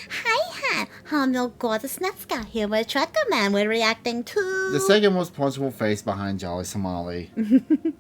Hi, I'm your gorgeous Nutska here with Trucker Man. We're reacting to... The second most punchable face behind Jolly Somali.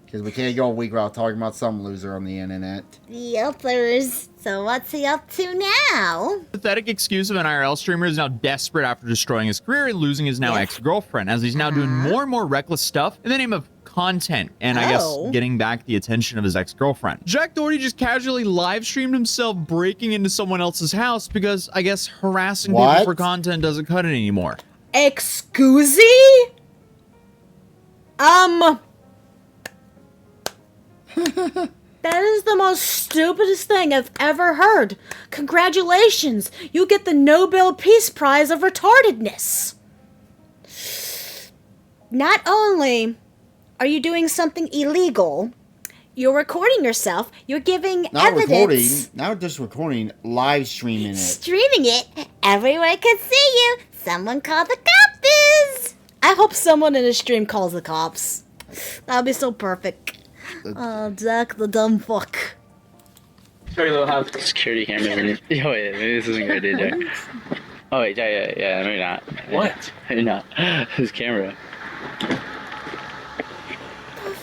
Because we can't go a week without talking about some loser on the internet. Yelpers. So what's he up to now? Pathetic excuse of an IRL streamer is now desperate after destroying his career and losing his now ex-girlfriend, as he's now doing more and more reckless stuff in the name of content and I guess getting back the attention of his ex-girlfriend. Jack Doherty just casually live streamed himself breaking into someone else's house because I guess harassing people for content doesn't cut it anymore. Excuse? That is the most stupidest thing I've ever heard. Congratulations, you get the Nobel Peace Prize of retardedness. Not only are you doing something illegal, you're recording yourself, you're giving evidence. Not just recording, live streaming it. Streaming it. Everyone can see you. Someone call the cops. I hope someone in a stream calls the cops. That would be so perfect. Oh, Jack the dumb fuck. Sorry, little house security camera. Yo, wait, maybe this isn't good, Jack. Oh, wait, yeah, no, you're not. What? You're not. This camera.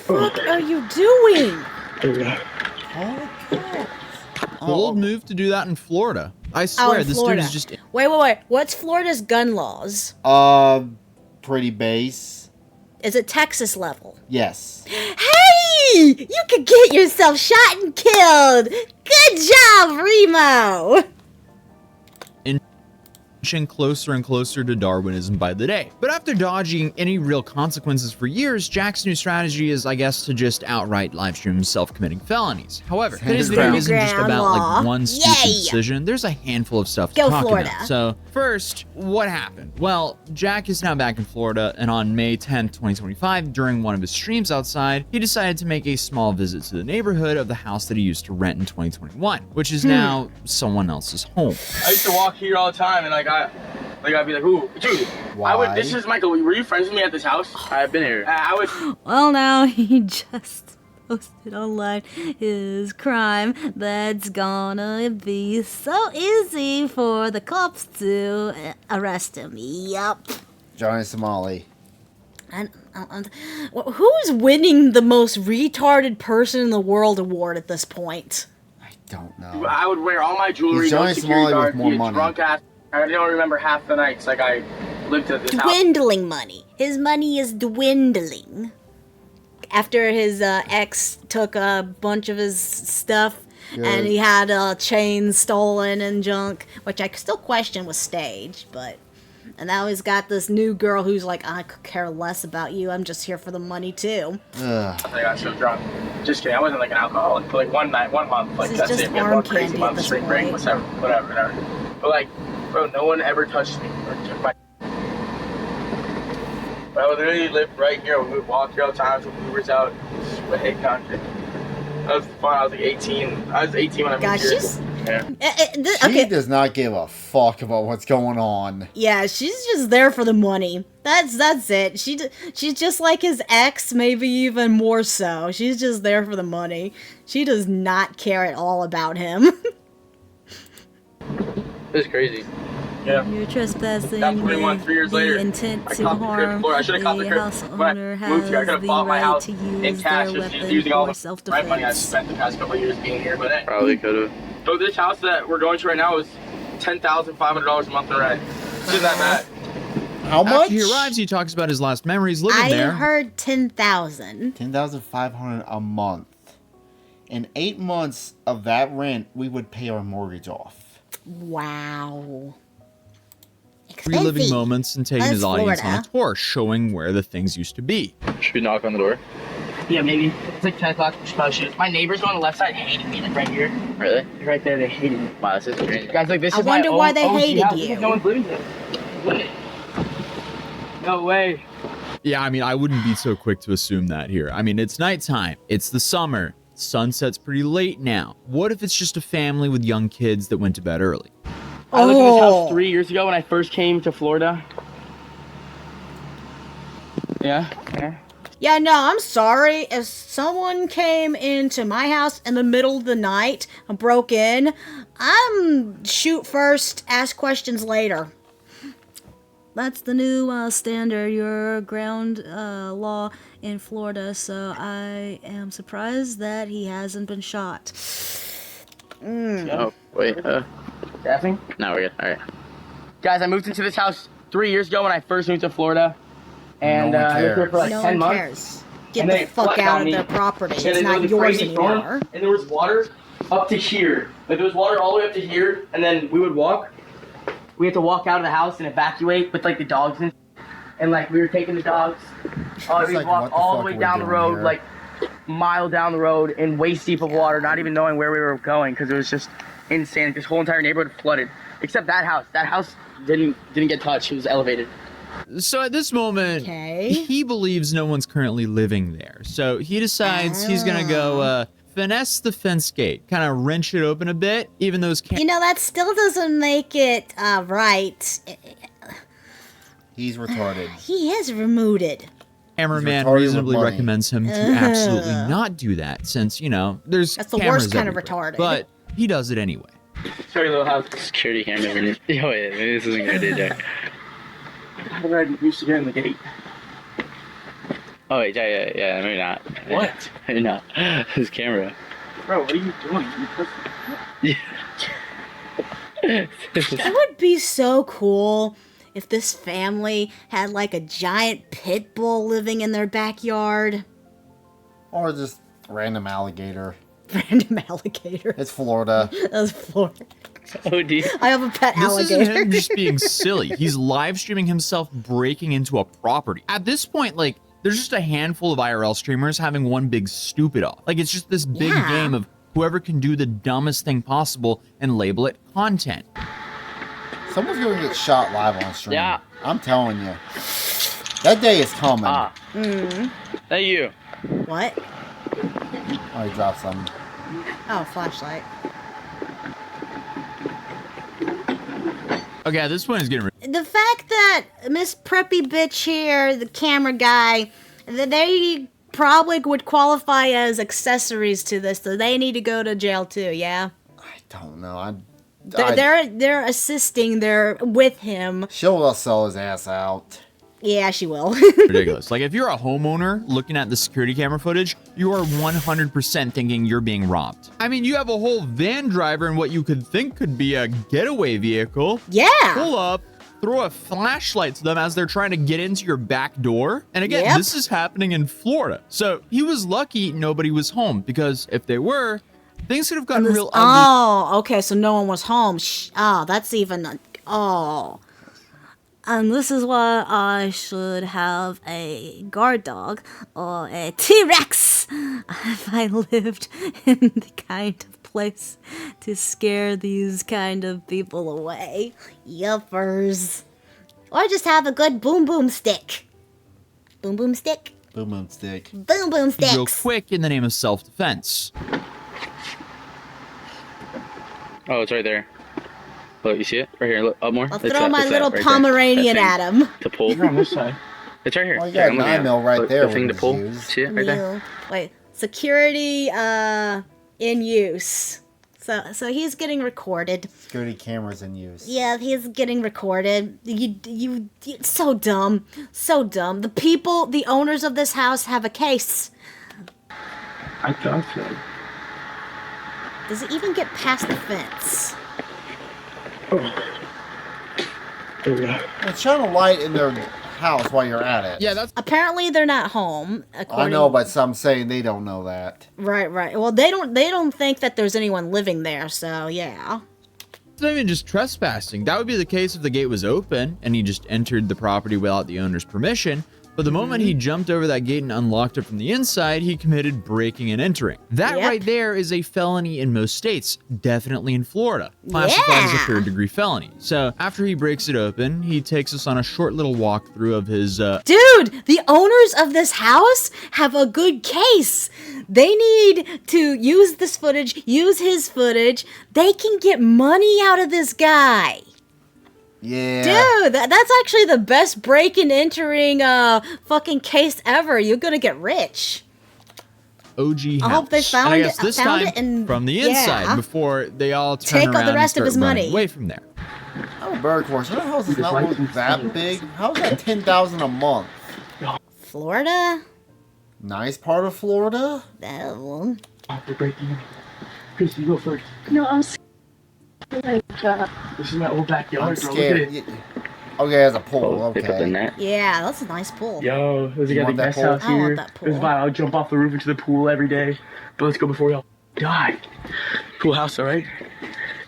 What are you doing? Bold move to do that in Florida. I swear, this dude is just... Wait. What's Florida's gun laws? Pretty base. Is it Texas level? Yes. Hey! You could get yourself shot and killed. Good job, Remo. Inching closer and closer to Darwinism by the day. But after dodging any real consequences for years, Jack's new strategy is, I guess, to just outright livestream himself committing felonies. However, today's video isn't just about like one stupid decision. There's a handful of stuff to talk about. So first, what happened? Well, Jack is now back in Florida, and on May 10th, 2025, during one of his streams outside, he decided to make a small visit to the neighborhood of the house that he used to rent in 2021, which is now someone else's home. I used to walk here all the time, and I'd be like, ooh, dude. Why? This is Michael. Were you friends with me at this house? I've been here. Well, now he just posted online his crime. That's gonna be so easy for the cops to arrest him. Yup. Johnny Somali. And who's winning the most retarded person in the world award at this point? I don't know. I would wear all my jewelry. Johnny Somali with more money. Drunk ass. I don't remember half the nights. Like I lived at this house. Dwindling money. His money is dwindling. After his ex took a bunch of his stuff and he had chains stolen and junk, which I still question was staged, but... And now he's got this new girl who's like, I could care less about you, I'm just here for the money too. I got so drunk. Just kidding, I wasn't like an alcoholic for like one month. Like that's it. We had one crazy month, spring break, whatever. But like, bro, no one ever touched me or took my... But I would literally live right here. We would walk here all the time with Ubers out. But hey, content. That was fun. I was like 18. I was 18 when I moved here. She does not give a fuck about what's going on. Yeah, she's just there for the money. That's it. She's just like his ex, maybe even more so. She's just there for the money. She does not care at all about him. It's crazy. Yeah. You're trespassing. That's 21, 3 years later. Intent to harm. I should have caught the crib when I moved here. I could have bought my house in cash just using all the right money I spent the past couple of years being here. But probably could have. So this house that we're going to right now is $10,500 a month in rent. Isn't that bad? How much? After he arrives, he talks about his last memories living there. I heard 10,000. 10,500 a month. In 8 months of that rent, we would pay our mortgage off. Wow. Reliving moments and taking his audience on a tour, showing where the things used to be. Should we knock on the door? Yeah, maybe. It's like 10 o'clock. My neighbors on the left side hated me, like right here. Really? Right there, they hated me. Wow, this is crazy. Guys, like this is my wonder why they hated you. No one's living here. No way. Yeah, I mean, I wouldn't be so quick to assume that here. I mean, it's nighttime. It's the summer. Sunset's pretty late now. What if it's just a family with young kids that went to bed early? I lived in this house 3 years ago when I first came to Florida. Yeah. Yeah, no, I'm sorry. If someone came into my house in the middle of the night and broke in, I'm shoot first, ask questions later. That's the new standard, your ground law in Florida, so I am surprised that he hasn't been shot. Oh, wait, staffing? No, we're good. All right. Guys, I moved into this house 3 years ago when I first moved to Florida. And No one I lived here for like No 10 one months. cares. Get And the then it fuck flooded out on of me. the property. And It's then not there was a yours crazy storm, anymore. and there was water up to here. Like there was water all the way up to here, and then we would walk. We had to walk out of the house and evacuate with like the dogs and like we were taking the dogs. It's We'd like, walk what the all fuck the way are we down the doing road, here? like mile down the road in waist deep of water, not even knowing where we were going because it was just insane. This whole entire neighborhood flooded, except that house. That house didn't get touched. It was elevated. So at this moment, Okay. he believes no one's currently living there. So he decides he's gonna go finesse the fence gate, kind of wrench it open a bit, even though his You know, that still doesn't make it right. He's retarded. He is removed. cameraman retarded with reasonably money. recommends him to absolutely not do that, since, you know, there's That's the cameras worst kind of everywhere. retarded. But he does it anyway. Sorry, little house. Security camera. Oh wait, maybe this isn't a good idea, Jack. How did I used to get in the gate? Oh wait, yeah, maybe not. What? Maybe not. His camera. Bro, what are you doing? You It would be so cool if this family had like a giant pit bull living in their backyard. Or just random alligator. Random alligator. It's Florida. That's Florida. Oh, do you? I have a pet This alligator. isn't him just being silly. He's live streaming himself breaking into a property. At this point, like, there's just a handful of IRL streamers having one big stupid off. Like, it's just this big Yeah. game of whoever can do the dumbest thing possible and label it content. Someone's gonna get shot live on stream. Yeah. I'm telling you. That day is coming. That you. What? Oh, he dropped something. Oh, flashlight. Okay, at this point, it's getting... The fact that Miss Preppy Bitch here, the camera guy, that they probably would qualify as accessories to this, so they need to go to jail too, yeah? I don't know. They're assisting, they're with him. She'll sell his ass out. Yeah, she will. ridiculous. Like, if you're a homeowner looking at the security camera footage, you are 100% thinking you're being robbed. I mean, you have a whole van driver in what you could think could be a getaway vehicle. Yeah. Pull up, throw a flashlight to them as they're trying to get into your back door. And again, Yep. this is happening in Florida. So he was lucky nobody was home, because if they were, things could have gotten real ugly. Oh, okay, so no one was home. That's even... Oh. And this is why I should have a guard dog or a T-Rex if I lived in the kind of place to scare these kind of people away. Yuppers. Or just have a good boom boom stick. Boom boom stick? Boom boom stick. Boom boom sticks. Real quick in the name of self-defense. Oh, it's right there. Look, you see it? Right here, look, up more. I'll It's throw that- my it's that little right there. Pomeranian That at thing him. To pull. You're on this side. It's right here. Well, you Here, got I'm looking 9 at it. mil right Look, there The thing when to it's pull. used. See it right there? Wait, security in use. So he's getting recorded. Security cameras in use. Yeah, he's getting recorded. You it's so dumb. So dumb. The people, the owners of this house have a case. I thought so. Does it even get past the fence? Well, shine a light in their house while you're at it. Yeah, that's... Apparently they're not home. I know, but some saying they don't know that. Right. Well, they don't think that there's anyone living there, so yeah. It's not even just trespassing. That would be the case if the gate was open and he just entered the property without the owner's permission. But the moment he jumped over that gate and unlocked it from the inside, he committed breaking and entering. That Yep. right there is a felony in most states, definitely in Florida. Classified as a Yeah. 3rd-degree felony. So after he breaks it open, he takes us on a short little walkthrough of his Dude, the owners of this house have a good case. They need to use this footage, use his footage. They can get money out of this guy. Yeah. Dude, that's actually the best break and entering fucking case ever. You're gonna get rich. OG house. I hope they found and I guess it- this found time it and- from the inside yeah. before they all turn Take all around the rest and of start his running money. away from there. Oh, bird course. Your house does not look that big. How's that 10,000 a month? Florida? Nice part of Florida. Oh. They're breaking in. Chris, you go first. No, I'm like, This is my old backyard, I'm bro. scared. Look at it. Okay, there's a pool. Oh, pick up the Okay. net. Yeah, that's a nice pool. Yo, there's a You guy want the that guest pool? house I want here. that pool. This is why I'll jump off the roof into the pool every day. But let's go before we all die. Pool house, all right?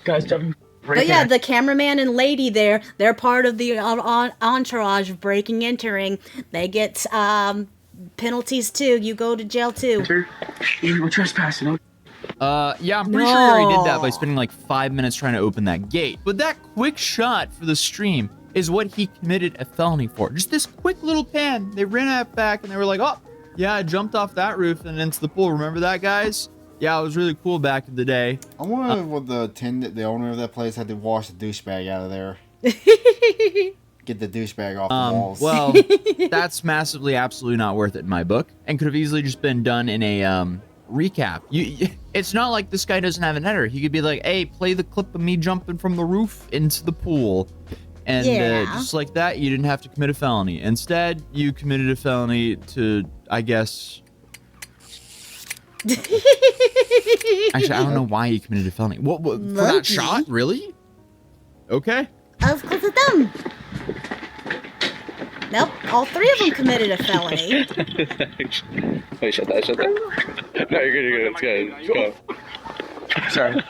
Guys, jumping. But yeah, the cameraman and lady there, they're part of the entourage of breaking entering. They get penalties too. You go to jail too. We're trespassing. Yeah, I'm pretty sure he already did that by spending like 5 minutes trying to open that gate. But that quick shot for the stream is what he committed a felony for. Just this quick little pan. They ran it back and they were like, oh, yeah, I jumped off that roof and into the pool. Remember that, guys? Yeah, it was really cool back in the day. I wonder what the owner of that place had to wash the douchebag out of there. Get the douchebag off the walls. Well, that's massively, absolutely not worth it in my book, and could have easily just been done in a recap. It's not like this guy doesn't have an editor. He could be like, hey, play the clip of me jumping from the roof into the pool. And just like that, you didn't have to commit a felony. Instead, you committed a felony to, I guess... Actually, I don't know why he committed a felony. What for that shot? Really? Okay. Of course it's them. Nope, all three of them committed a felony. Wait, shut that. No, you're good. Let's go. Sorry.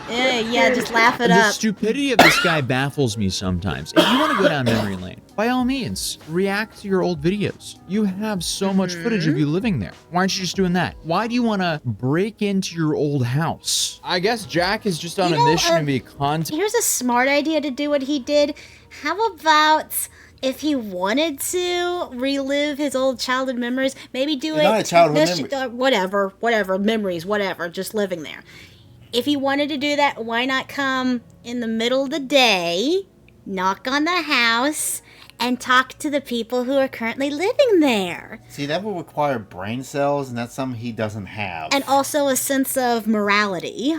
Yeah, just laugh it The up. stupidity of this guy baffles me sometimes. If you want to go down memory lane, by all means, react to your old videos. You have so much footage of you living there. Why aren't you just doing that? Why do you want to break into your old house? I guess Jack is just on a mission to be content. Here's a smart idea to do what he did. How about if he wanted to relive his old childhood memories, maybe do it. Not a childhood memory. Whatever, memories, whatever, just living there. If he wanted to do that, why not come in the middle of the day, knock on the house, and talk to the people who are currently living there? See, that would require brain cells, and that's something he doesn't have. And also a sense of morality.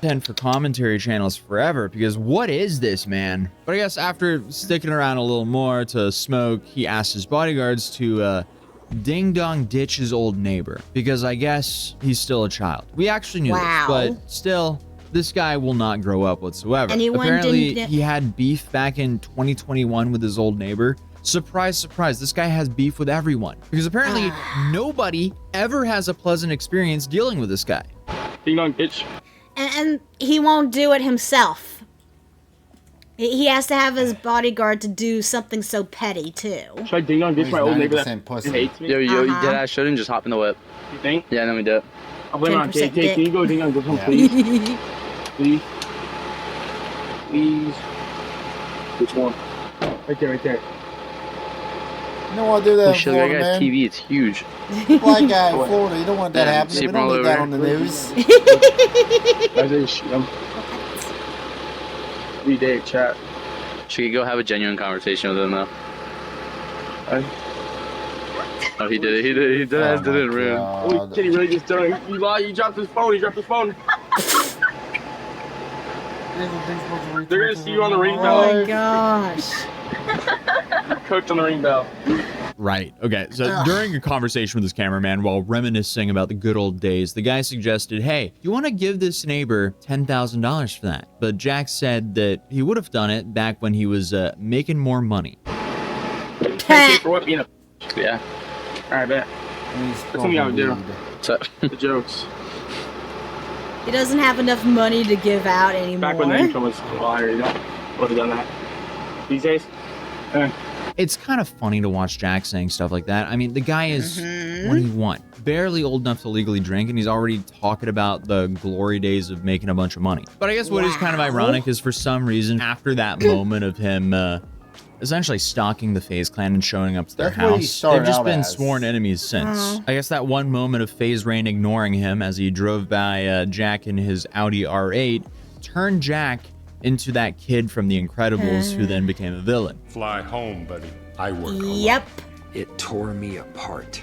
And for commentary channels forever, because what is this, man? But I guess after sticking around a little more to smoke, he asked his bodyguards to ding-dong ditch his old neighbor, because I guess he's still a child. We actually knew this, but still, this guy will not grow up whatsoever. Anyone Apparently, he had beef back in 2021 with his old neighbor. Surprise, surprise, this guy has beef with everyone, because apparently nobody ever has a pleasant experience dealing with this guy. Ding dong, bitch. And he won't do it himself. He has to have his bodyguard to do something so petty, too. Should I ding dong ditch my old neighbor that 90% pussy. hates me? Yo, you did I shouldn't just hop in the whip. You think? Yeah, then we do it. I'll blame it on 10% KK. Can you go ding dong ditch him, Yeah. please? Please? Please? Which one? Right there. You don't want to do that Oh in shit, Florida, that guy's man. TV, it's huge. Black guy in Florida, you don't want that Yeah, happening. see We him all don't need that over. on the news. Guys, I just shoot him. Every day, chat. Should we go have a genuine conversation with him though? Oh, he did it. He did it Oh in my room. God. Holy shit, he really just done it. He lied. He dropped his phone. They're gonna see you on the ring Oh bell. my gosh. Cooked on the ring bell. Right. Okay. So during a conversation with his cameraman while reminiscing about the good old days, the guy suggested, hey, you want to give this neighbor $10,000 for that? But Jack said that he would have done it back when he was making more money. KK for what? Being a. Yeah. Alright, bet. He's That's something I would do. So, The jokes. He doesn't have enough money to give out anymore. Back when the income was higher, you know? Would have done that. These days? It's kind of funny to watch Jack saying stuff like that. I mean, the guy is 21, barely old enough to legally drink, and he's already talking about the glory days of making a bunch of money. But I guess what is kind of ironic is for some reason, after that moment of him essentially stalking the FaZe clan and showing up to their That's what he house, started they've just out been as. sworn enemies since. I guess that one moment of FaZe Rain ignoring him as he drove by Jack in his Audi R8 turned Jack into that kid from The Incredibles who then became a villain. Fly home, buddy. I work alone. Yep. It tore me apart,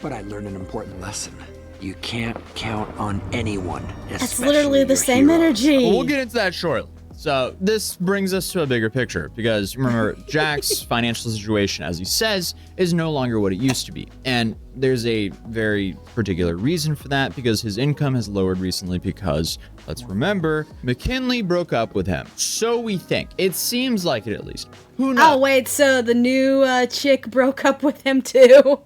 but I learned an important lesson. You can't count on anyone. That's literally the same energy. We'll get into that shortly. So this brings us to a bigger picture because remember, Jack's financial situation, as he says, is no longer what it used to be. And there's a very particular reason for that because his income has lowered recently because, let's remember, McKinley broke up with him. So we think. It seems like it at least. Who knows? Oh, wait, so the new chick broke up with him too?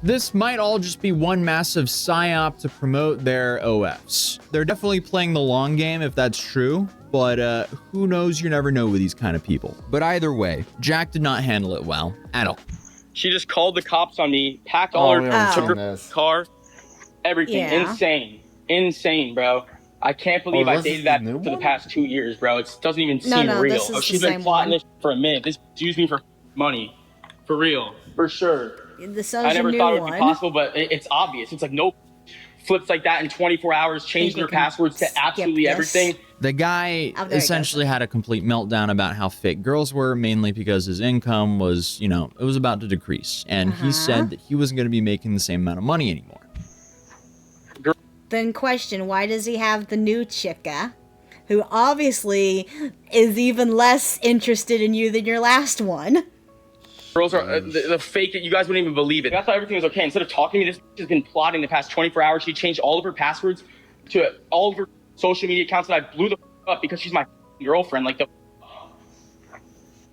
This might all just be one massive psyop to promote their OFs. They're definitely playing the long game if that's true, but who knows? You never know with these kind of people. But either way, Jack did not handle it well at all. She just called the cops on me, packed all her, took her car, everything. Yeah. Insane, bro. I can't believe I dated that for the past 2 years, bro. It doesn't even seem real. This is She's the been same plotting one. this for a minute. This used me for money, for real, for sure. So I never thought it would be possible, but it's obvious. It's like no flips like that in 24 hours, changing their passwords to absolutely everything. The guy essentially had a complete meltdown about how fake girls were, mainly because his income was, it was about to decrease. And he said that he wasn't going to be making the same amount of money anymore. Then question, why does he have the new chicka, who obviously is even less interested in you than your last one? Girls are the fake it. You guys wouldn't even believe it. I thought everything was okay. Instead of talking to me, this has been plotting the past 24 hours. She changed all of her passwords to all of her social media accounts, and I blew the up because she's my girlfriend.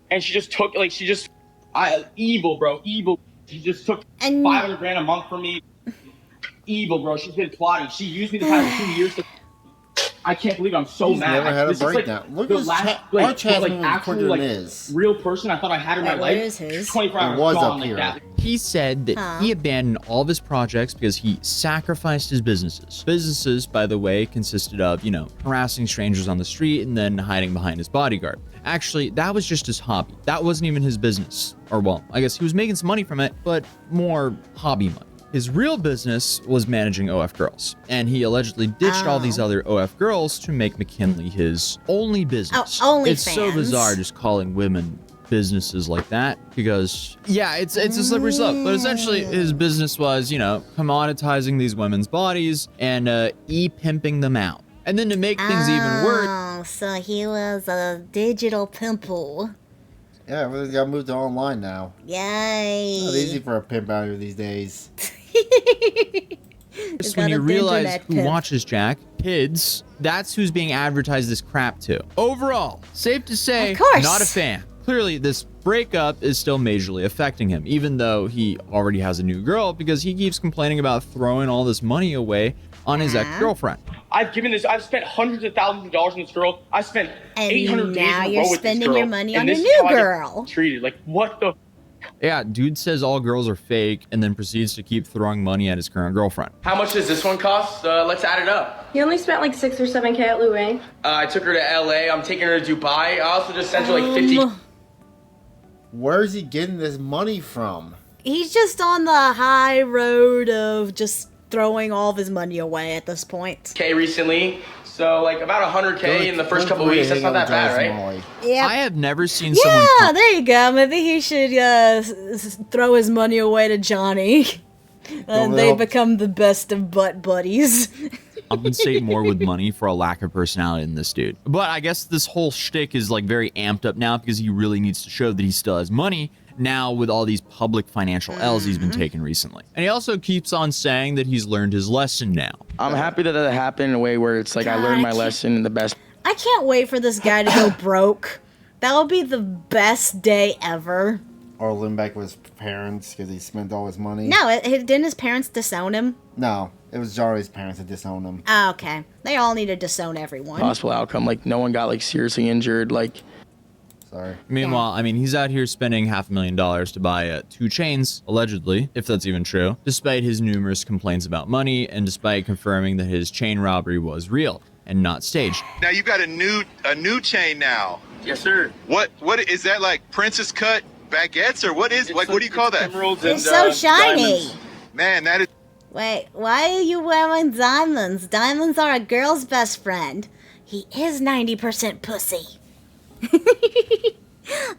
And she just took evil, bro, evil. She just took $500,000 a month from me. Evil, bro. She's been plotting. She used me the past 2 years to. I can't believe I'm so mad. Never had a breakdown. Look at our chat real person. I thought I had her in my life. Is his? 24 hours was gone up here. that. He said that he abandoned all of his projects because he sacrificed his businesses. Businesses, by the way, consisted of, harassing strangers on the street and then hiding behind his bodyguard. Actually, that was just his hobby. That wasn't even his business. Or, well, I guess he was making some money from it, but more hobby money. His real business was managing OF girls, and he allegedly ditched all these other OF girls to make McKinley his only business. It's so bizarre just calling women businesses like that because, it's a slippery slope. But essentially, his business was, commoditizing these women's bodies and pimping them out. And then to make things even worse. Oh, so he was a digital pimple. Yeah, everything's got moved to online now. Yay. Not easy for a pimp out here these days. Just when you realize who watches Jack, kids, that's who's being advertised this crap to. Overall, safe to say, not a fan. Clearly, this breakup is still majorly affecting him, even though he already has a new girl because he keeps complaining about throwing all this money away on his ex-girlfriend. I've spent hundreds of thousands of dollars on this girl. I spent 800 days in a row with this girl. And now you're spending your money on your new girl. Treated like what the. Yeah, dude says all girls are fake and then proceeds to keep throwing money at his current girlfriend. How much does this one cost? Let's add it up. You only spent like 6 or 7K at Louis. I took her to LA. I'm taking her to Dubai. I also just sent her like 50. Where's he getting this money from? He's just on the high road of just throwing all of his money away at this point. K recently. So like about 100K in the first couple weeks. That's not that bad, right? Yeah. I have never seen someone. Yeah, there you go. Maybe he should throw his money away to Johnny, and they become the best of butt buddies. Compensate more with money for a lack of personality in this dude. But I guess this whole shtick is like very amped up now because he really needs to show that he still has money now with all these public financial L's he's been taking recently. And he also keeps on saying that he's learned his lesson now. I'm happy that happened in a way where it's like I learned my lesson in the best. I can't wait for this guy to go broke. That'll be the best day ever. Or live back with his parents because he spent all his money. No, didn't his parents disown him? No, it was Johnny's parents that disowned him. Oh, okay. They all need to disown everyone. Possible outcome, like no one got like seriously injured, like. Sorry. Meanwhile, I mean, he's out here spending $500,000 to buy 2 chains, allegedly, if that's even true, despite his numerous complaints about money and despite confirming that his chain robbery was real and not staged. Now you got a new chain now. Yes, sir. What is that, like princess cut baguettes or what is what do you call that? Emeralds it's so shiny. Man, that is. Wait, why are you wearing diamonds? Diamonds are a girl's best friend. He is 90% pussy.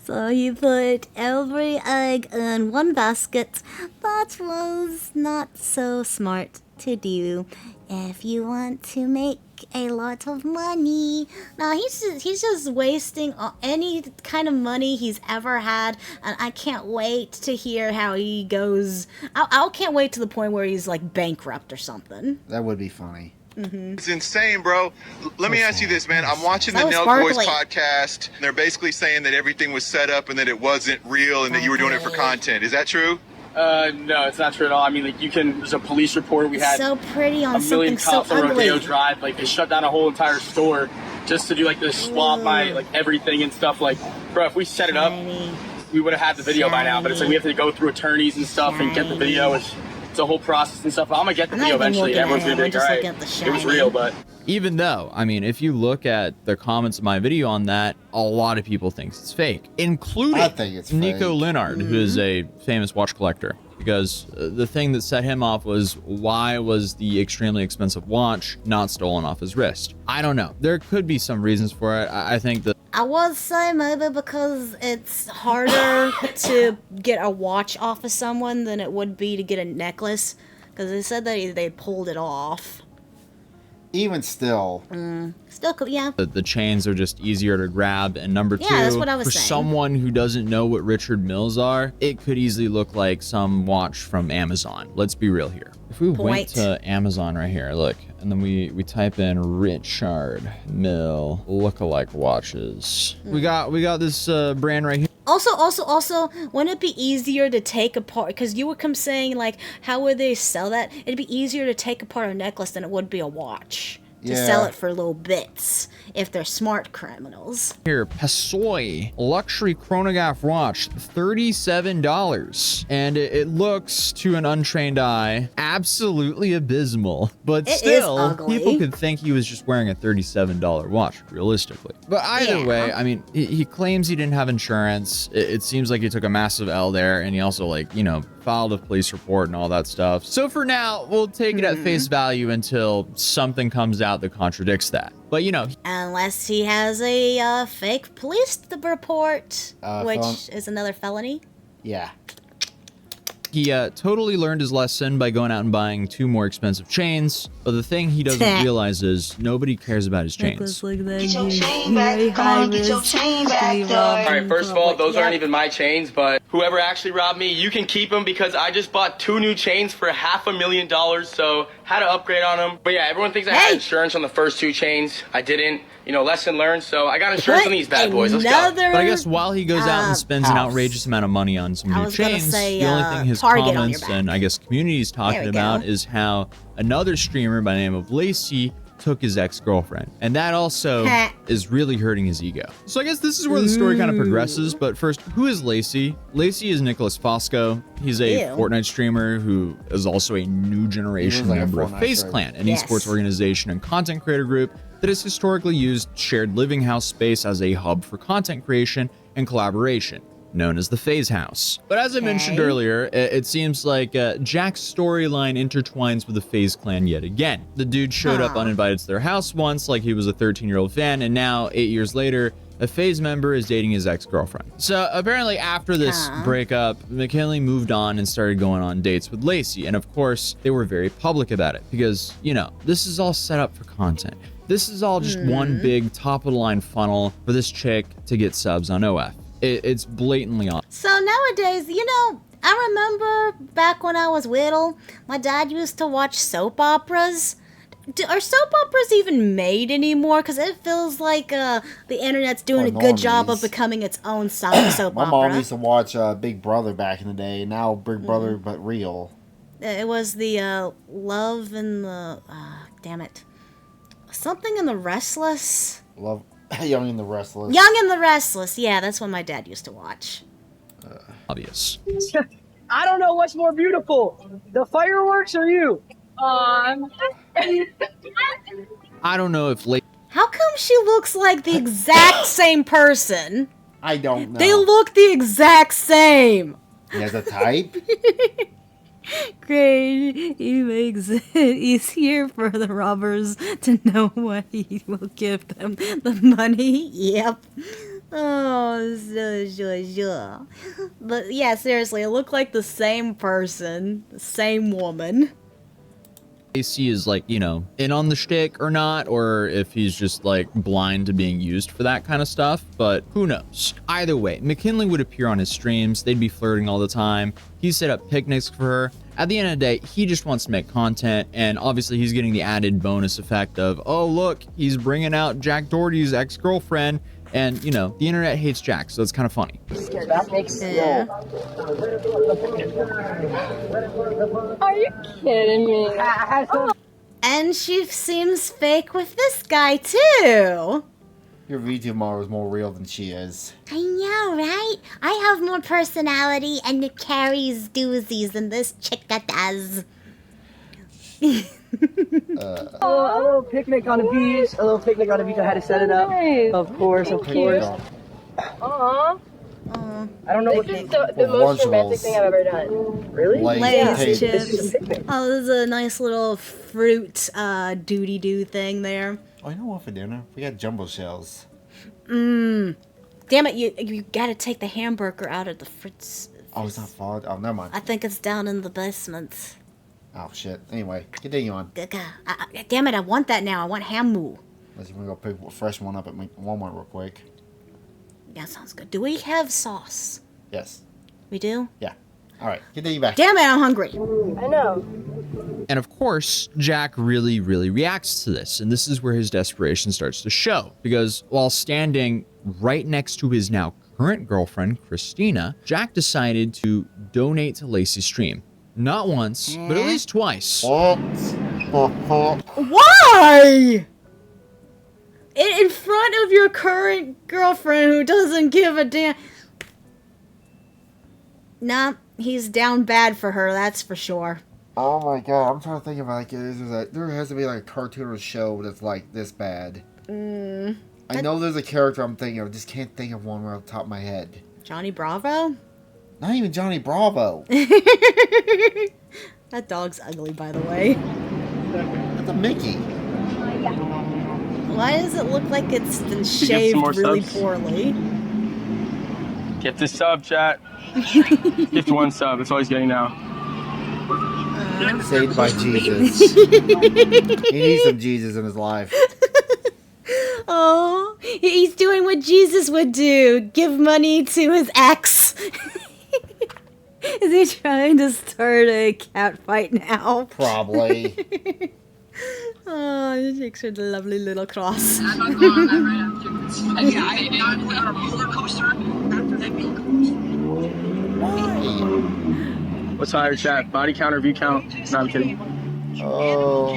So he put every egg in one basket. That was not so smart to do if you want to make a lot of money. Now he's just wasting any kind of money he's ever had, and I can't wait to hear how he goes. I can't wait to the point where he's like bankrupt or something. That would be funny. It's insane, bro. Let me ask you this, man. I'm watching the Nelk Boys podcast. They're basically saying that everything was set up and that it wasn't real and that you were doing it for content. Is that true? No, it's not true at all. I mean, like, there's a police report. We had so pretty on a million cops on ugly. Rodeo Drive. Like, they shut down a whole entire store just to do, like, this swap by, like, everything and stuff. Like, bro, if we set it up, we would have had the video by now. But it's like we have to go through attorneys and stuff and get the video. It's a whole process and stuff. But I'm going to get the video eventually. Everyone's going to be like, all right, it was real, but... Even though, I mean, if you look at the comments of my video on that, a lot of people think it's fake, including Nico Linard, who is a famous watch collector. Because the thing that set him off was, why was the extremely expensive watch not stolen off his wrist? I don't know. There could be some reasons for it. I think that... I would say maybe because it's harder to get a watch off of someone than it would be to get a necklace. Because they said that they pulled it off. Even still. Yeah. The chains are just easier to grab. And number two, that's what I was for saying. someone who doesn't know what Richard Mills are, it could easily look like some watch from Amazon. Let's be real here. If we went to Amazon right here, look, and then we type in Richard Mill lookalike watches. We got this brand right here. Also, wouldn't it be easier to take apart, because you would come saying, like, how would they sell that? It'd be easier to take apart a necklace than it would be a watch. To sell it for little bits, if they're smart criminals. Here, Pasoy luxury chronograph watch, $37. And it looks, to an untrained eye, absolutely abysmal. But still, people could think he was just wearing a $37 watch, realistically. But either way, I mean, he claims he didn't have insurance. It seems like he took a massive L there, and he also, like, you know, filed a police report and all that stuff. So for now, we'll take it at face value until something comes out that contradicts that. But you know, unless he has a fake police report, which is another felony. Yeah. He totally learned his lesson by going out and buying 2 more expensive chains. But the thing he doesn't realize is nobody cares about his chains. All right, first of all, those aren't even my chains, but whoever actually robbed me, you can keep them because I just bought 2 new chains for $500,000, so had to upgrade on them. But yeah, everyone thinks I had insurance on the first 2 chains. I didn't. You know, lesson learned, so I got insurance on these bad boys. Let's go. But I guess while he goes out and spends an outrageous amount of money on some new chains, the only thing his comments and I guess community is talking about is how another streamer by the name of Lacey took his ex-girlfriend. And that also is really hurting his ego. So I guess this is where the story kind of progresses. But first, who is Lacey? Lacey is Nicholas Fosco. He's a Fortnite streamer who is also a new generation member of FaZe Clan, an esports organization and content creator group that has historically used shared living house space as a hub for content creation and collaboration, known as the FaZe House. But as I mentioned earlier, it seems like Jack's storyline intertwines with the FaZe Clan yet again. The dude showed up uninvited to their house once, like he was a 13-year-old fan, and now, 8 years later, a FaZe member is dating his ex-girlfriend. So apparently after this breakup, McKinley moved on and started going on dates with Lacey. And of course, they were very public about it because, you know, this is all set up for content. This is all just one big top-of-the-line funnel for this chick to get subs on OF. It's blatantly on. So nowadays, you know, I remember back when I was little, my dad used to watch soap operas. Are soap operas even made anymore? Because it feels like the internet's doing a good job of becoming its own soap opera. My mom used to watch Big Brother back in the day. Now Big Brother, but real. It was the Love and the... damn it. Something in the Restless. Love... Young and the Restless. Young and the Restless. Yeah, that's what my dad used to watch. Obvious. I don't know what's more beautiful, the fireworks or you. I don't know if How come she looks like the exact same person? I don't know. They look the exact same. He has a type? Great. He makes it easier for the robbers to know what he will give them the money. Yep. Oh, sure. But yeah, seriously, it looked like the same person, the same woman. Lacey is like, you know, in on the shtick or not, or if he's just like blind to being used for that kind of stuff, but who knows? Either way, McKinley would appear on his streams. They'd be flirting all the time. He set up picnics for her. At the end of the day, he just wants to make content, and obviously he's getting the added bonus effect of, oh look, he's bringing out Jack Doherty's ex-girlfriend, and you know, the internet hates Jack, so it's kind of funny. That makes Yeah. Are you kidding me? And she seems fake with this guy too. Your VTuber model is more real than she is. I know, right? I have more personality and it carries doozies than this chick does. A little picnic on the beach. A little picnic on the beach. I had to set it up. Nice. Of course, of course. Aww. I don't know This what is the most romantic thing I've ever done. Really? Lay's Hey. chips. Oh, this is a nice little fruit doody-doo thing there. Oh, you know what for dinner? We got jumbo shells. Damn it, you gotta take the hamburger out of the fritz. Oh, it's not far. Oh, never mind. I think it's down in the basement. Oh, shit. Anyway, continue on. Damn it, I want that now. I want hamu. Let's go pick a fresh one up at Walmart real quick. That sounds good. Do we have sauce? Yes. We do? Yeah. All right. Continue back. Damn it, I'm hungry. I know. And of course, Jack really reacts to this, and this is where his desperation starts to show, because while standing right next to his now current girlfriend, Christina, Jack decided to donate to Lacey's stream. Not once, but at least twice. Why? In front of your current girlfriend who doesn't give a damn. Nah, he's down bad for her, that's for sure. Oh my god, I'm trying to think about there has to be like a cartoon or show that's like this bad. I know there's a character I'm thinking of, just can't think of one right off the top of my head. Johnny Bravo? Not even Johnny Bravo. That dog's ugly, by the way. That's a Mickey. Why does it look like it's been shaved really poorly? Get the sub, chat. Gift one sub. That's all he's getting now. Saved by Jesus. He needs some Jesus in his life. Oh, he's doing what Jesus would do. Give money to his ex. Is he trying to start a cat fight now? Probably. Oh, it makes her the lovely little cross. I'm not going on that right after this. I went on a roller coaster after that roller coaster. What's higher, chat? Body count or view count? No, I'm kidding. Oh,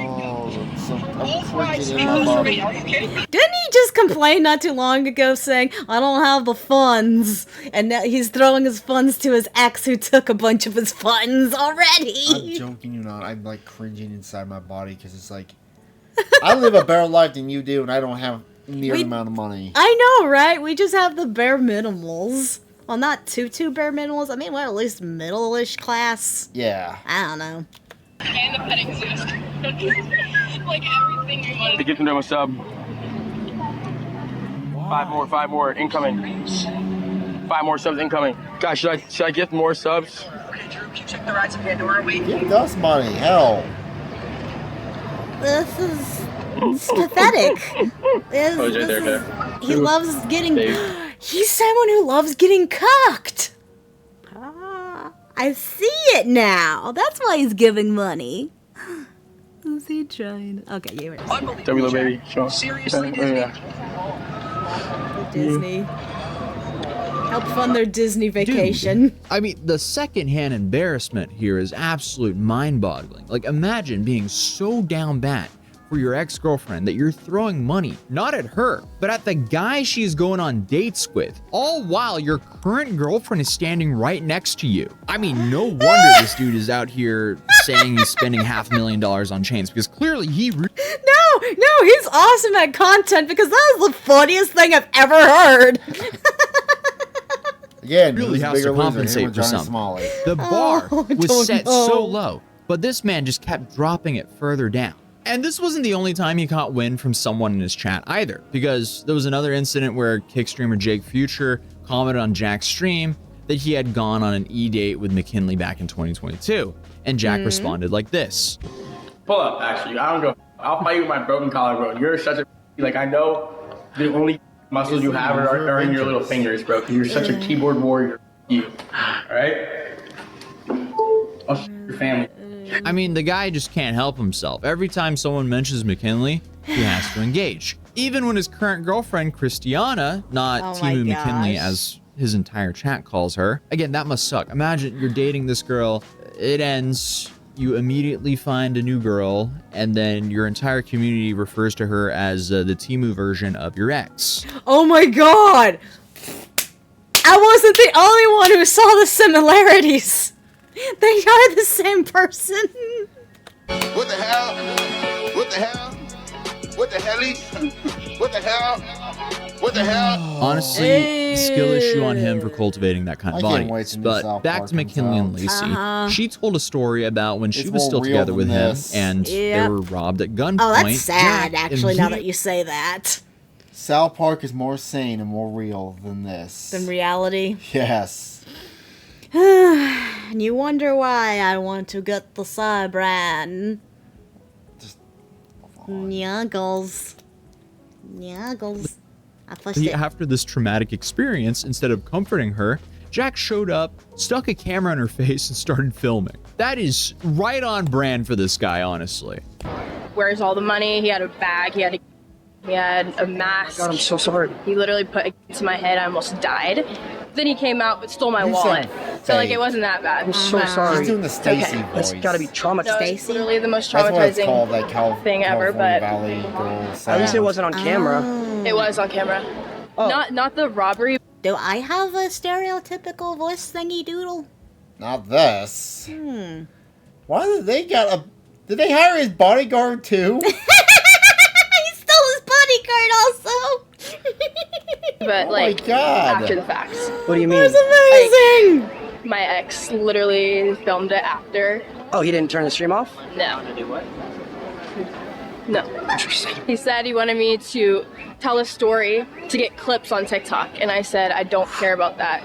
I'm cringing in my body. Didn't he just complain not too long ago saying, I don't have the funds? And now he's throwing his funds to his ex who took a bunch of his funds already. I'm joking you not. I'm like cringing inside my body because it's like, I live a better life than you do and I don't have near the amount of money. I know, right? We just have the bare minimals. Well, not too bare minimals. I mean, what, at least middle-ish class? Yeah. I don't know. And the petting zoo. Like everything you wanted. They get them to a sub. Five more incoming. 5 more subs incoming. Guys, should I gift more subs? Okay, Drew, can you check the rides in Pandora? Wait. Give us money, hell. This is pathetic. He loves getting. He's someone who loves getting cocked. I see it now. That's why he's giving money. Who's he trying? Okay, you ready? W baby. Sure. Seriously, Disney. Help fund their Disney vacation. Dude, I mean, the secondhand embarrassment here is absolute mind-boggling. Like, imagine being so down bad for your ex-girlfriend that you're throwing money, not at her, but at the guy she's going on dates with, all while your current girlfriend is standing right next to you. I mean, no wonder this dude is out here saying he's spending $500,000 on chains, because clearly he... No, he's awesome at content because that was the funniest thing I've ever heard. Yeah, really has to compensate for something. The bar was set so low, but this man just kept dropping it further down. And this wasn't the only time he caught wind from someone in his chat either, because there was another incident where kick streamer Jake Future commented on Jack's stream that he had gone on an E-date with McKinley back in 2022, and Jack responded like this. Pull up, actually. I don't go. I'll fight you with my broken collarbone. You're such a... Like, I know the only muscles you have are in your little fingers, bro. You're such a keyboard warrior. You. Alright? I'll show your family. I mean, the guy just can't help himself. Every time someone mentions McKinley, he has to engage. Even when his current girlfriend, Christiana, not Timu McKinley as his entire chat calls her. Again, that must suck. Imagine you're dating this girl, it ends, you immediately find a new girl, and then your entire community refers to her as the Timu version of your ex. Oh my god! I wasn't the only one who saw the similarities. They are the same person. What the hell? What the hell? What the hell? What the hell? What the hell? Honestly, skill issue on him for cultivating that kind of audience. But back to McKinley and Lacey. She told a story about when she was still together with him and they were robbed at gunpoint. Oh, that's sad, actually, now that you say that. South Park is more sane and more real than this. Than reality? Yes. And you wonder why I want to get the Cybran. Nuggles. After this traumatic experience, instead of comforting her, Jack showed up, stuck a camera in her face, and started filming. That is right on brand for this guy, honestly. Where's all the money? He had a bag. He had a mask. God, I'm so sorry. He literally put it to my head. I almost died. Then he came out but stole my wallet. So like it wasn't that bad. I'm so sorry. She's doing the Stacy voice. It's gotta be traumatizing. No, it's literally the most traumatizing thing ever, but at least it wasn't on camera. It was on camera. Oh. Not the robbery. Do I have a stereotypical voice thingy doodle? Not this. Why did they got a... Did they hire his bodyguard too? He stole his bodyguard also. But like, my God. after the facts. What do you mean? That's amazing. Like, my ex literally filmed it after. Oh, he didn't turn the stream off? No. No. Interesting. He said he wanted me to tell a story to get clips on TikTok, and I said I don't care about that.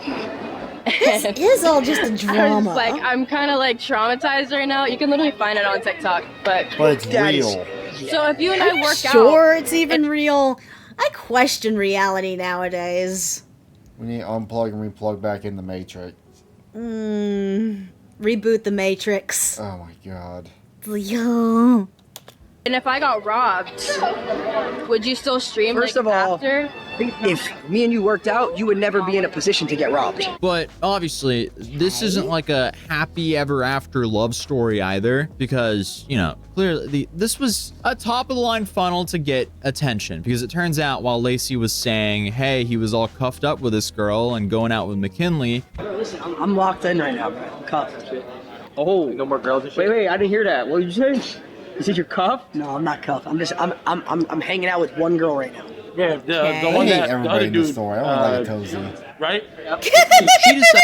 This is all just a drama. I was just like, I'm kind of like traumatized right now. You can literally find it on TikTok, but it's real. So if you and I work out, sure, it's even real. I question reality nowadays. We need to unplug and replug back in the Matrix. Reboot the Matrix. Oh my God. Yeah. And if I got robbed, would you still stream? First of all, after? If me and you worked out, you would never be in a position to get robbed. But obviously, this isn't like a happy ever after love story either, because, you know, clearly this was a top of the line funnel to get attention, because it turns out while Lacey was saying, hey, he was all cuffed up with this girl and going out with McKinley. Listen, I'm locked in right now, bro. I'm cuffed. Oh, no more girls. Wait, I didn't hear that. What did you say? You said you're cuffed? No, I'm not cuffed. I'm hanging out with one girl right now. Yeah, the one that the other dude. Story. I want to like Atozy. Right? She decided.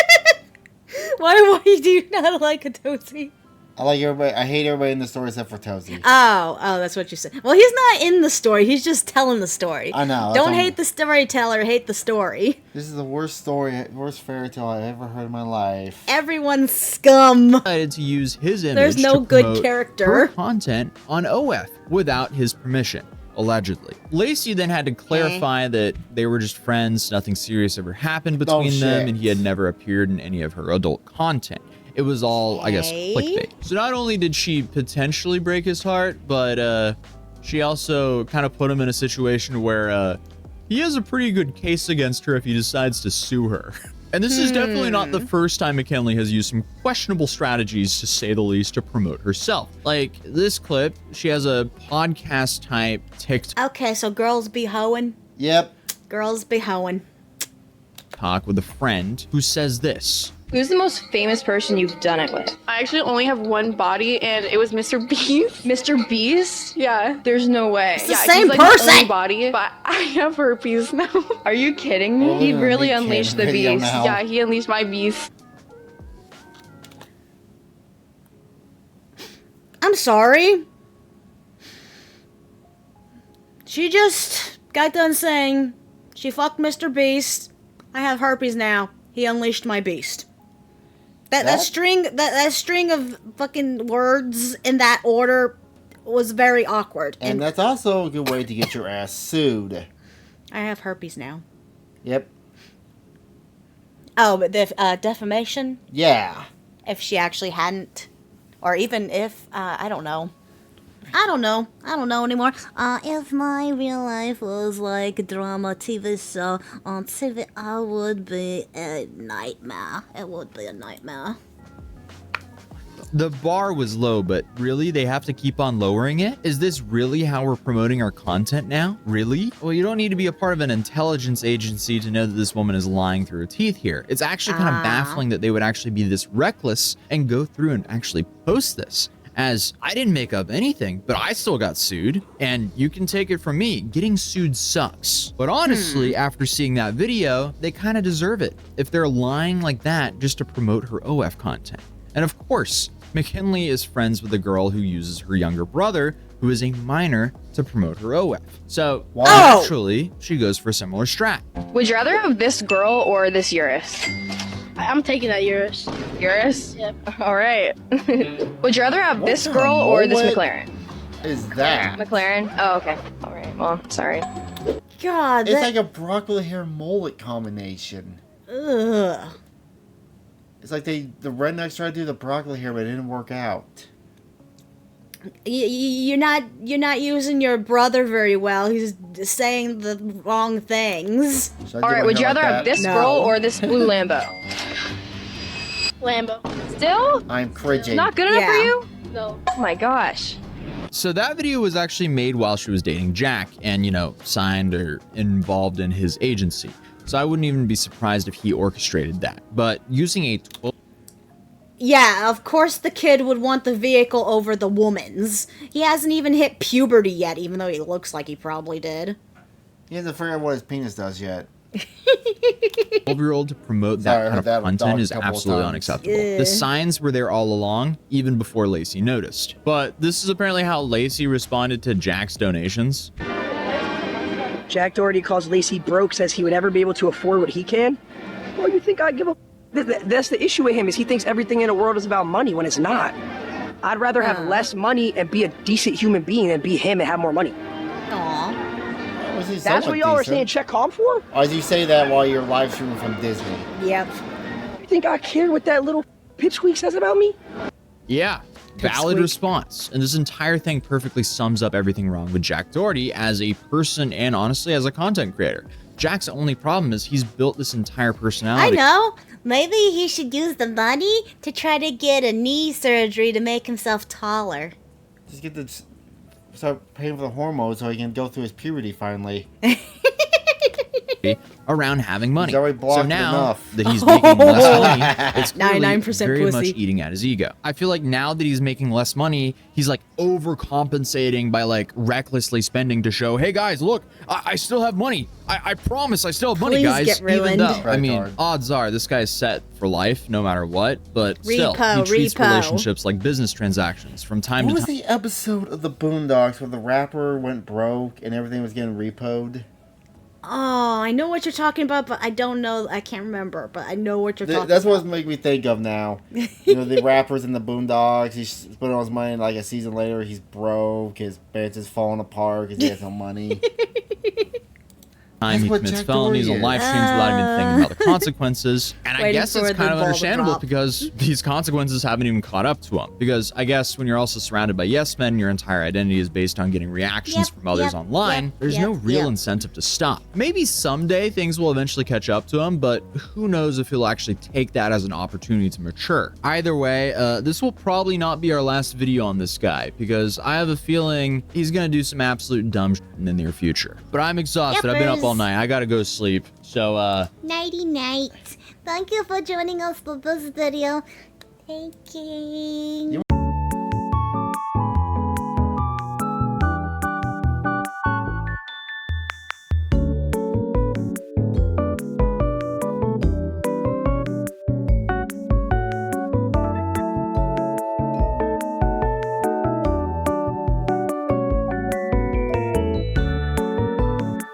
Why do you not like Atozy? I like everybody. I hate everybody in the story except for Atozy. Oh, that's what you said. Well, he's not in the story. He's just telling the story. I know. Don't hate the storyteller. Hate the story. This is the worst fairy tale I've ever heard in my life. Everyone's scum. Decided to use his image. There's no good character. Her content on OF without his permission. Allegedly. Lacey then had to clarify that they were just friends, nothing serious ever happened between them, and he had never appeared in any of her adult content. It was all, I guess, clickbait. So not only did she potentially break his heart, but she also kind of put him in a situation where he has a pretty good case against her if he decides to sue her. And this is definitely not the first time McKinley has used some questionable strategies, to say the least, to promote herself. Like this clip, she has a podcast type TikTok. Okay, so girls be hoeing. Yep. Girls be hoeing. Talk with a friend who says this. Who's the most famous person you've done it with? I actually only have one body, and it was Mr. Beast. Mr. Beast? Yeah. There's no way. It's the same person. My only body, but I have herpes now. Are you kidding me? He really unleashed the beast. Yeah, he unleashed my beast. I'm sorry. She just got done saying she fucked Mr. Beast. I have herpes now. He unleashed my beast. That string of fucking words in that order was very awkward. And that's also a good way to get your ass sued. I have herpes now. Yep. Oh, but the defamation? Yeah. If she actually hadn't, or even if I don't know. I don't know anymore. If my real life was like a drama TV show on TV, I would be a nightmare. It would be a nightmare. The bar was low, but really, they have to keep on lowering it? Is this really how we're promoting our content now? Really? Well, you don't need to be a part of an intelligence agency to know that this woman is lying through her teeth here. It's actually kind of baffling that they would actually be this reckless and go through and actually post this. As I didn't make up anything, but I still got sued. And you can take it from me, getting sued sucks. But honestly, after seeing that video, they kind of deserve it if they're lying like that just to promote her OF content. And of course, McKinley is friends with a girl who uses her younger brother, who is a minor, to promote her OF. So naturally, she goes for a similar strat. Would you rather have this girl or this Eurus? I'm taking that Eurus. Eurus? Yep. All right. Would you rather have this girl or this McLaren? Is that? McLaren? Oh, okay. All right. Well, sorry. God, it's like a broccoli hair mullet combination. Ugh. It's like the rednecks tried to do the broccoli hair, but it didn't work out. You're not using your brother very well. He's saying the wrong things. All right. Would you rather have this girl or this blue Lambo? Lambo. Still? I'm cringing. Not good enough for you? No. Oh my gosh. So that video was actually made while she was dating Jack and, you know, signed or involved in his agency. So I wouldn't even be surprised if he orchestrated that. But using a... Yeah, of course the kid would want the vehicle over the woman's. He hasn't even hit puberty yet, even though he looks like he probably did. He hasn't figured out what his penis does yet. 12-year-old to promote that kind of content is absolutely unacceptable. The signs were there all along, even before Lacey noticed. But this is apparently how Lacey responded to Jack's donations. Jack Doherty calls Lacey broke, says he would never be able to afford what he can. Well, you think I'd give a... That's the issue with him, is he thinks everything in the world is about money when it's not. I'd rather have less money and be a decent human being than be him and have more money. Aww. That's what y'all are saying check calm for? Or do you say that while you're live streaming from Disney? Yep. You think I care what that little pipsqueak says about me? Yeah, valid response. And this entire thing perfectly sums up everything wrong with Jack Doherty as a person and honestly as a content creator. Jack's only problem is he's built this entire personality. I know. Maybe he should use the money to try to get a knee surgery to make himself taller. Just get the... Start paying for the hormones so he can go through his puberty finally. Around having money. He's already blocked so now enough. that he's making less money, it's 99% very pussy. much eating at his ego. I feel like now that he's making less money, he's like overcompensating by like recklessly spending to show, hey guys, look, I still have money. I promise I still have money, Please guys. get ruined. Even though, I mean, odds are this guy's set for life no matter what, but still, he treats relationships like business transactions from time to time. What was the episode of the Boondocks where the rapper went broke and everything was getting repoed? Oh, I know what you're talking about, but I don't know. I can't remember, but I know what you're talking about. That's what's making me think of now. You know, the rappers in the Boondocks, he's spending all his money, like a season later, he's broke, his bench is falling apart because he has no money. He commits felonies on live streams without even thinking about the consequences. And I guess it's kind of understandable because these consequences haven't even caught up to him. Because I guess when you're also surrounded by yes men, your entire identity is based on getting reactions from others online, there's no real incentive to stop. Maybe someday things will eventually catch up to him, but who knows if he'll actually take that as an opportunity to mature. Either way, this will probably not be our last video on this guy because I have a feeling he's going to do some absolute dumb shit in the near future. But I'm exhausted. I've been up all night. I gotta go sleep. So, Nighty night. Thank you for joining us for this video. Taking.